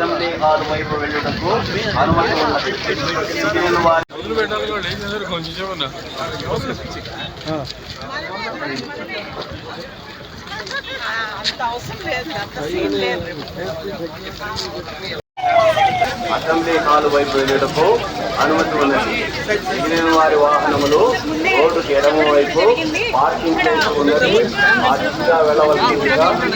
Assembly hall వైపు వెళ్ళుటకు అనుమతి ఉన్నది. అసెంబ్లీ హాల్ వైపు వెళ్ళుటకు అనుమతి ఉన్నది. మిగిలిన వారి వాహనములు రోడ్డుకి ఎడమ వైపు పార్కింగ్ ప్లేస్ ఉన్నది. ఆ దిశగా వెళ్ళవలసిందిగా కోరడమైనది.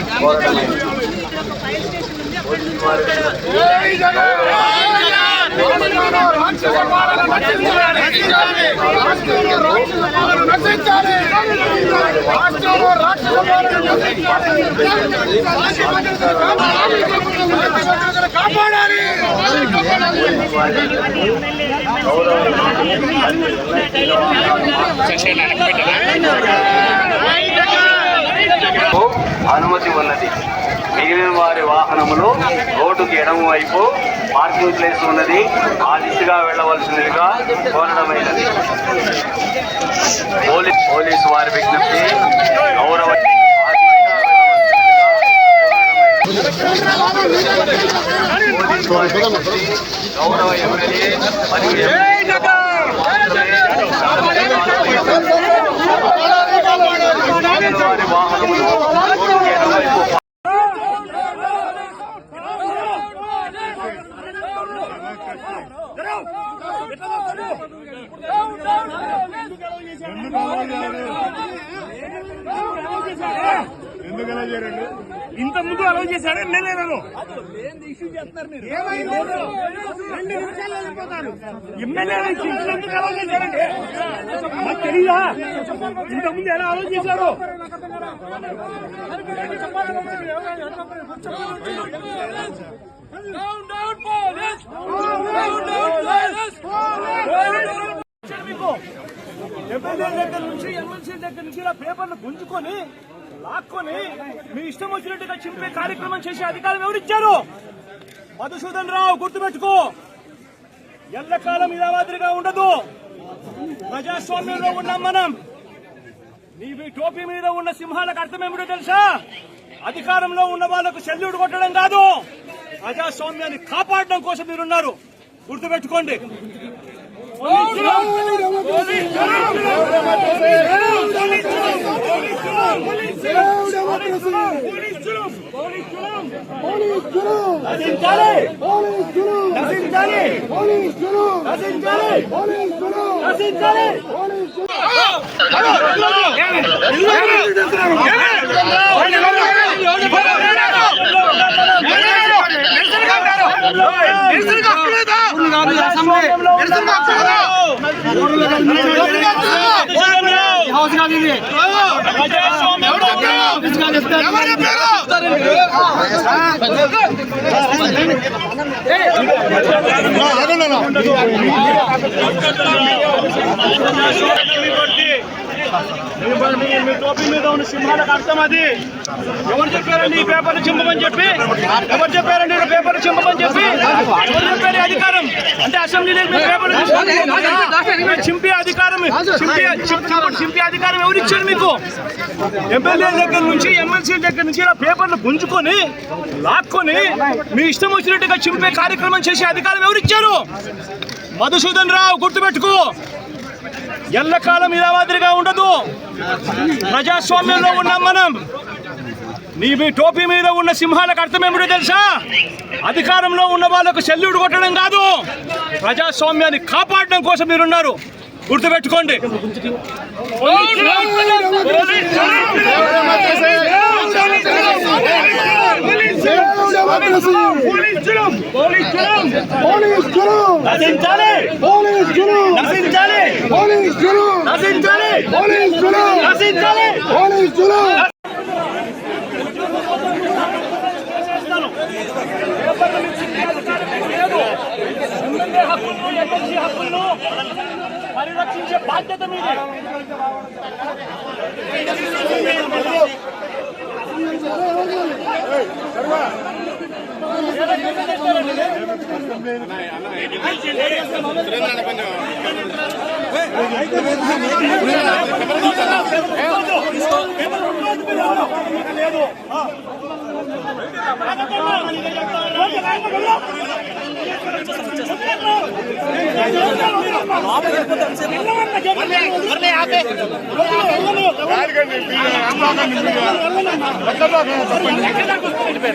అనుమతి ఉన్నది. మిగిలిన వారి వాహనములు రోడ్డుకి ఎడమ వైపు పార్కింగ్ ప్లేస్ ఉన్నది. ఆ దిశగా వెళ్ళవలసిందిగా కోరడమైనది. పోలీసు వారి విజ్ఞప్తి గౌరవ ఎమ్మెల్యే మరియు వారి వాహనములు రోడ్డుకి ఎడమ వైపు ఇంత ముందు అలౌ చేశాడు ఎమ్మెల్యేలను. ఎమ్మెల్యేలు ఎందుకు అలౌ చేశారంటే మాకు తెలియదా? ఇంత ముందు ఎలా అలౌ చేశారు? ఎమ్మెల్యే దగ్గర నుంచి ఎమ్మెల్సీ దగ్గర నుంచి ఇలా పేపర్లు గుంజుకొని లాక్కొని మీ ఇష్టం వచ్చినట్టుగా చింపే కార్యక్రమం చేసే అధికారం ఎవరిచ్చారు? మధుసూదన్ రావు, గుర్తుపెట్టుకో. ఎల్లకాలం ఇలా మాదిరిగా ఉండదు. ప్రజాస్వామ్యంలో ఉన్నాం మనం. నీ టోపీ మీద ఉన్న సింహాలకు అర్థం ఏమిటో తెలుసా? అధికారంలో ఉన్న వాళ్లకు సెల్యూట్ కొట్టడం కాదు, ప్రజాస్వామ్యాన్ని కాపాడడం కోసం మీరున్నారు. గుర్తుపెట్టుకోండి. మీ టోపీ మీద ఉన్న సింహాలకు అర్థం అది. ఎవరు చెప్పారండి ఈ పేపర్లు చింపమని చెప్పి? ఎవరు చెప్పారండి పేపర్లు చింపమని చెప్పి? ఎవరు చెప్పారు అధికారం? అంటే అసెంబ్లీలో పేపర్లు చింపే అధికారం, చింపే అధికారం ఎవరు ఇచ్చారు మీకు? ఎమ్మెల్యే దగ్గర నుంచి ఎమ్మెల్సీ దగ్గర నుంచి ఇలా పేపర్లు గుంజుకొని లాక్కొని మీ ఇష్టం వచ్చినట్టుగా చింపే కార్యక్రమం చేసే అధికారం ఎవరు ఇచ్చారు? మధుసూదన్ రావు, గుర్తుపెట్టుకో. ఎల్లకాలం ఇలా మాదిరిగా ఉండదు. ప్రజాస్వామ్యంలో ఉన్నాం మనం. నీ టోపీ మీద ఉన్న సింహాలకు అర్థం ఏమిటో తెలుసా? అధికారంలో ఉన్న వాళ్లకు సెల్యూట్ కొట్టడం కాదు, ప్రజాస్వామ్యాన్ని కాపాడడం కోసం మీరున్నారు. గుర్తుపెట్టుకోండి. పరిరక్షించే బాధ్యత మీదే.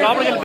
లోపలికి